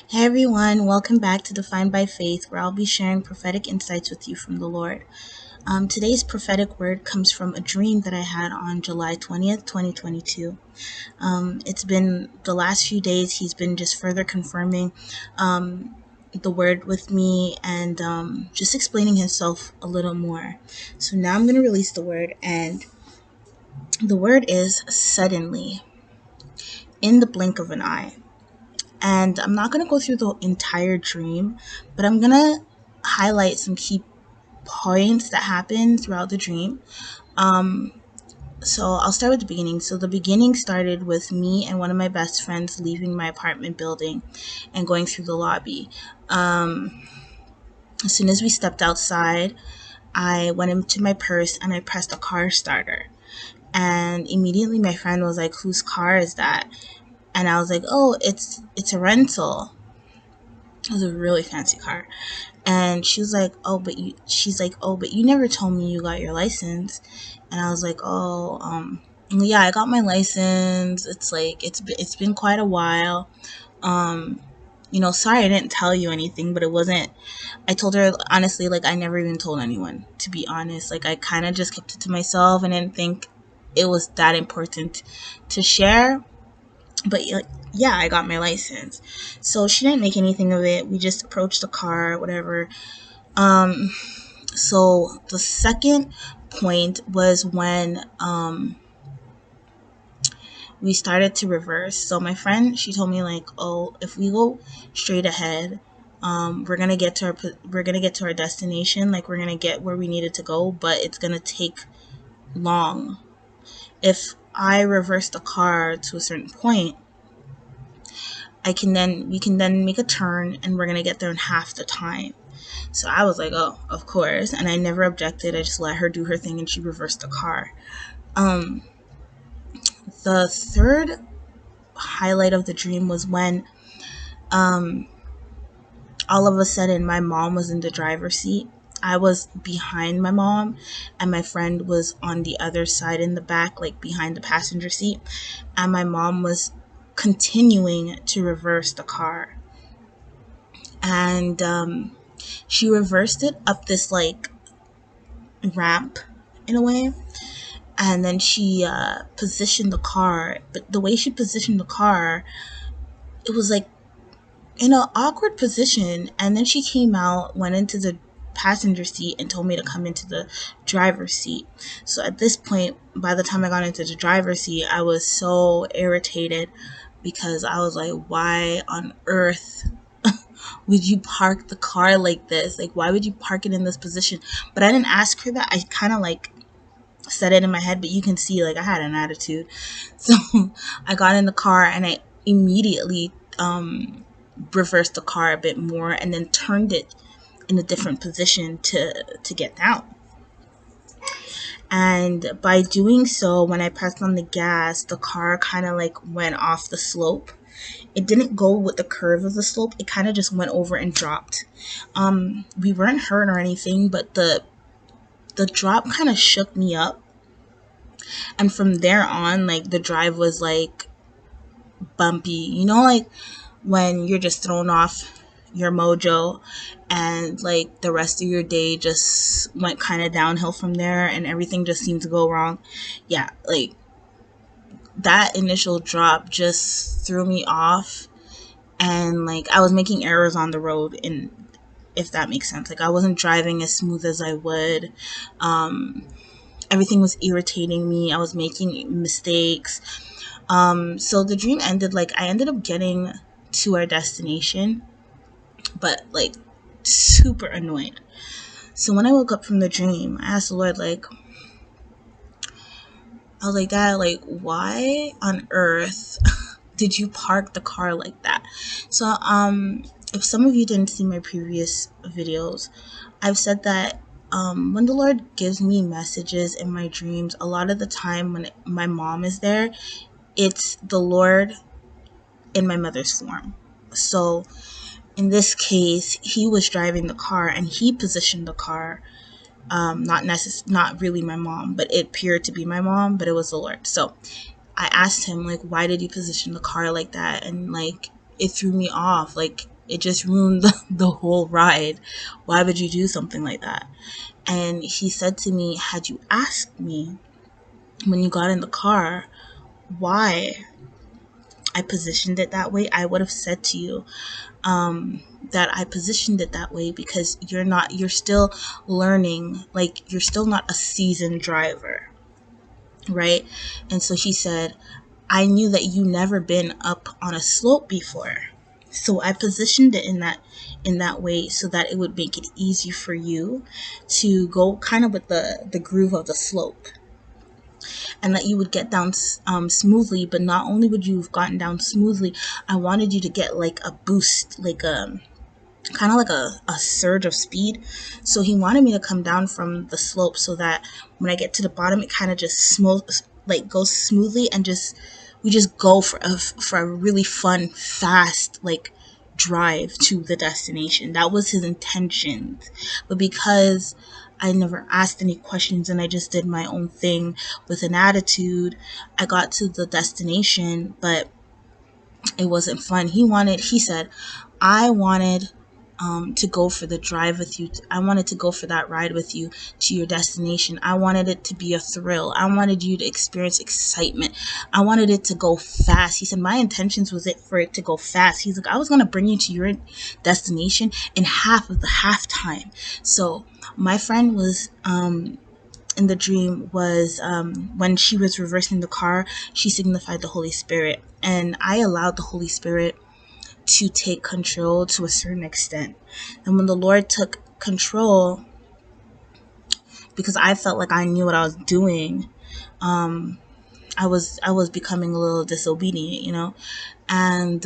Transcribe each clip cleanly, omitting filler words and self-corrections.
Hey everyone, welcome back to Defined by Faith, where I'll be sharing prophetic insights with you from the Lord. Today's prophetic word comes from a dream that I had on July 20th, 2022. It's been the last few days, he's been just further confirming the word with me and just explaining himself a little more. So now I'm going to release the word, and the word is suddenly, in the blink of an eye. And I'm not going to go through the entire dream, but I'm going to highlight some key points that happened throughout the dream. So I'll start with the beginning. So the beginning started with me and one of my best friends leaving my apartment building and going through the lobby. As soon as we stepped outside, I went into my purse and I pressed a car starter. And immediately my friend was like, "Whose car is that?" And I was like, "Oh, it's a rental." It was a really fancy car. And she was like, "Oh, but you never told me you got your license." And I was like, "Oh, yeah, I got my license. It's been quite a while. Um, sorry I didn't tell you anything, but it wasn't." I told her honestly, like, I never even told anyone, to be honest. Like, I kind of just kept it to myself and didn't think it was that important to share. But yeah, I got my license. So she didn't make anything of it. We just approached the car, whatever. Um, so the second point was when we started to reverse. So my friend, she told me like, "Oh, if we go straight ahead, we're gonna get to our destination. Like we're gonna get where we needed to go, but it's gonna take long. If I reverse the car to a certain point, we can then make a turn and we're gonna get there in half the time." So I was like, "Oh, of course," and I never objected. I just let her do her thing and she reversed the car. Um, the third highlight of the dream was when um, all of a sudden my mom was in the driver's seat. I was behind my mom and my friend was on the other side in the back, like behind the passenger seat. And my mom was continuing to reverse the car. And she reversed it up this like ramp in a way. And then she positioned the car. But the way she positioned the car, it was like in an awkward position. And then she came out, went into the passenger seat, and told me to come into the driver's seat. So at this point, by the time I got into the driver's seat, I was so irritated because I was like, why on earth would you park the car like this? Like, why would you park it in this position? But I didn't ask her that. I kind of like said it in my head, but you can see like I had an attitude. So I got in the car and I immediately reversed the car a bit more and then turned it in a different position to get down. And by doing so, when I pressed on the gas, the car kind of like went off the slope. It didn't go with the curve of the slope. It kind of just went over and dropped. We weren't hurt or anything, but the drop kind of shook me up. And from there on, like the drive was like bumpy. Like when you're just thrown off your mojo and like the rest of your day just went kind of downhill from there and everything just seemed to go wrong. Yeah, like that initial drop just threw me off, and like I was making errors on the road, and if that makes sense, like I wasn't driving as smooth as I would. um Everything was irritating me. I was making mistakes. So the dream ended, like I ended up getting to our destination, but like super annoyed. So when I woke up from the dream, I asked the Lord, like, I was like, "God, like, why on earth did you park the car like that?" So, if some of you didn't see my previous videos, I've said that when the Lord gives me messages in my dreams, a lot of the time when my mom is there, it's the Lord in my mother's form. So in this case, he was driving the car and he positioned the car. Not really my mom, but it appeared to be my mom, but it was the Lord. So I asked him, like, why did you position the car like that? And like it threw me off. Like It just ruined the whole ride. Why would you do something like that? And he said to me, had you asked me when you got in the car why I positioned it that way, I would have said to you that I positioned it that way because you're still learning, like you're still not a seasoned driver, right? And so he said, I knew that you never been up on a slope before. So I positioned it in that way so that it would make it easy for you to go kind of with the groove of the slope, and that you would get down smoothly. But not only would you have gotten down smoothly, I wanted you to get like a boost, like a kind of like a surge of speed. So he wanted me to come down from the slope so that when I get to the bottom, it kind of just like goes smoothly, and we just go for a really fun, fast, like drive to the destination. That was his intention. But because I never asked any questions and I just did my own thing with an attitude, I got to the destination, but it wasn't fun. He said, I wanted to go for the drive with you. I wanted to go for that ride with you to your destination. I wanted it to be a thrill. I wanted you to experience excitement. I wanted it to go fast. He said, my intentions was for it to go fast. He's like, I was going to bring you to your destination in half of the half time. So my friend was, in the dream was when she was reversing the car, she signified the Holy Spirit. And I allowed the Holy Spirit to take control to a certain extent. And when the Lord took control, because I felt like I knew what I was doing, I was becoming a little disobedient, And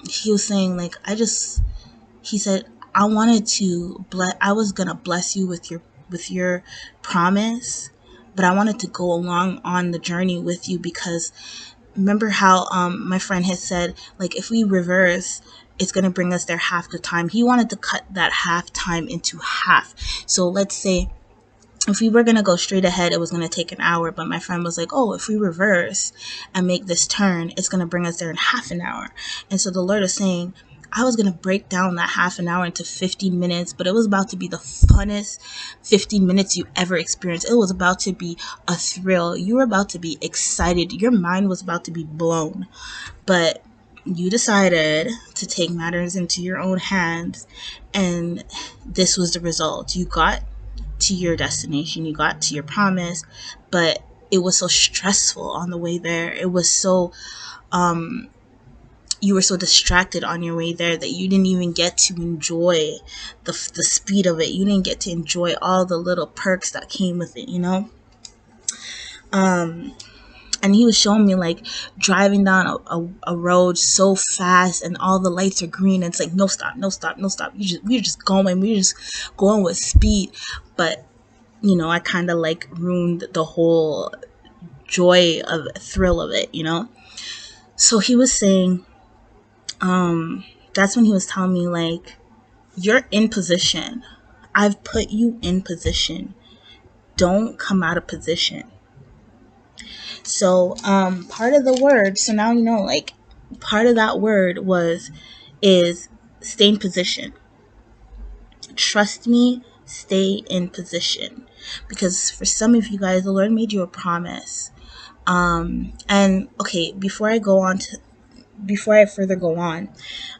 he was saying, like, he said, I was gonna bless you with your promise, but I wanted to go along on the journey with you because remember how my friend had said, like, if we reverse, it's going to bring us there half the time. He wanted to cut that half time into half. So let's say if we were going to go straight ahead, it was going to take an hour. But my friend was like, oh, if we reverse and make this turn, it's going to bring us there in half an hour. And so the Lord is saying, I was going to break down that half an hour into 15 minutes, but it was about to be the funnest 15 minutes you ever experienced. It was about to be a thrill. You were about to be excited. Your mind was about to be blown. But you decided to take matters into your own hands, and this was the result. You got to your destination, you got to your promise, but it was so stressful on the way there. It was so you were so distracted on your way there that you didn't even get to enjoy the speed of it. You didn't get to enjoy all the little perks that came with it, and he was showing me, like, driving down a road so fast and all the lights are green, and it's like, no stop, no stop, no stop. We're just going with speed. But I kind of like ruined the whole joy of thrill of it. So he was saying, that's when he was telling me, like, you're in position. I've put you in position. Don't come out of position. So part of the word, so now like, part of that word is stay in position. Trust me, stay in position. Because for some of you guys, the Lord made you a promise. And okay, before I further go on,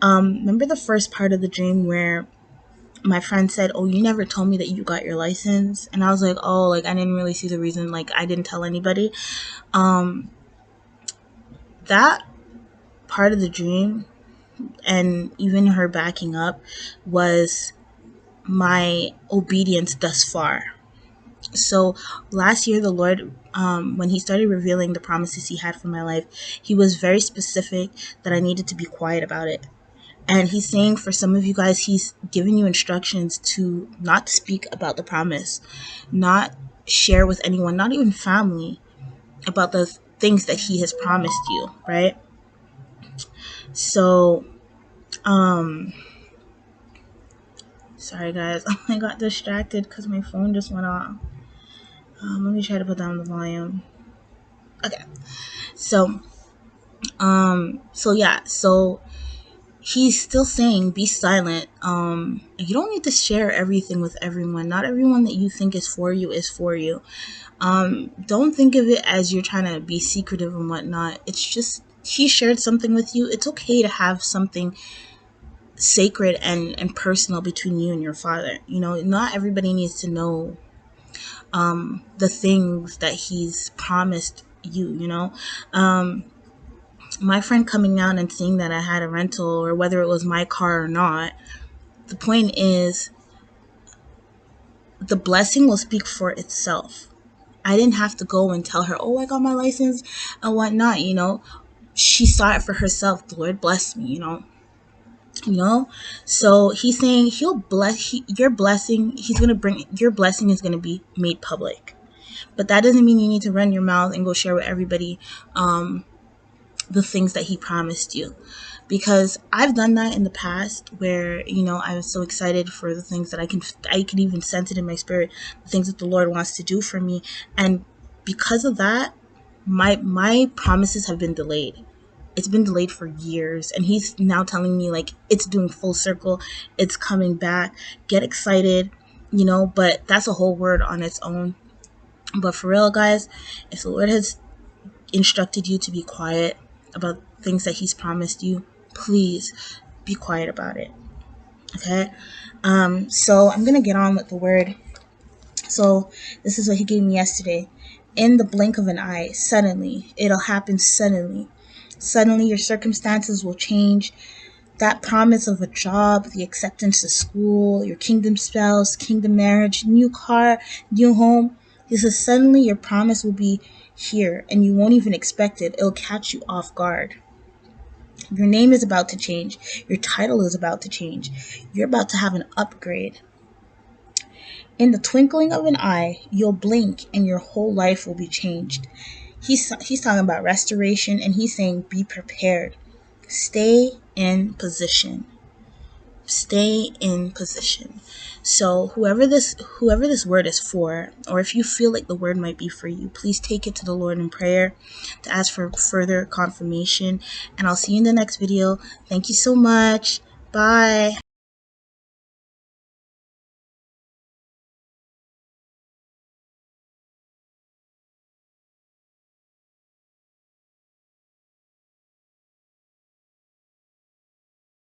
remember the first part of the dream where my friend said, oh, you never told me that you got your license? And I was like, oh, like, I didn't really see the reason, like, I didn't tell anybody. That part of the dream, and even her backing up, was my obedience thus far. So last year, the Lord, when he started revealing the promises he had for my life, he was very specific that I needed to be quiet about it. And he's saying, for some of you guys, he's giving you instructions to not speak about the promise, not share with anyone, not even family, about the things that he has promised you, right? So, sorry guys, I got distracted because my phone just went off. Let me try to put down the volume. Okay, so yeah, so he's still saying be silent. You don't need to share everything with everyone. Not everyone that you think is for you is for you. Don't think of it as you're trying to be secretive and whatnot. It's just he shared something with you. It's okay to have something sacred and personal between you and your father. You know, not everybody needs to know the things that he's promised you, you know. My friend coming out and seeing that I had a rental, or whether it was my car or not, the point is the blessing will speak for itself. I didn't have to go and tell her, oh, I got my license and whatnot, you know. She saw it for herself. The Lord blessed me, you know. So he's saying he'll bless your blessing. He's gonna bring your blessing is gonna be made public, but that doesn't mean you need to run your mouth and go share with everybody the things that he promised you, because I've done that in the past where, you know, I was so excited for the things that I can even sense it in my spirit, the things that the Lord wants to do for me, and because of that, my promises have been delayed. It's been delayed for years, and he's now telling me like it's doing full circle, it's coming back, get excited, you know. But that's a whole word on its own. But for real, guys, if the Lord has instructed you to be quiet about things that he's promised you, please be quiet about it. Okay. So I'm gonna get on with the word. So this is what he gave me yesterday. In the blink of an eye, suddenly, it'll happen suddenly. Suddenly your circumstances will change. That promise of a job, the acceptance to school, your kingdom spouse, kingdom marriage, new car, new home. He says suddenly your promise will be here and you won't even expect it. It'll catch you off guard. Your name is about to change. Your title is about to change. You're about to have an upgrade. In the twinkling of an eye, you'll blink and your whole life will be changed. He's talking about restoration, and he's saying be prepared. Stay in position. Stay in position. So whoever this word is for, or if you feel like the word might be for you, please take it to the Lord in prayer to ask for further confirmation. And I'll see you in the next video. Thank you so much. Bye.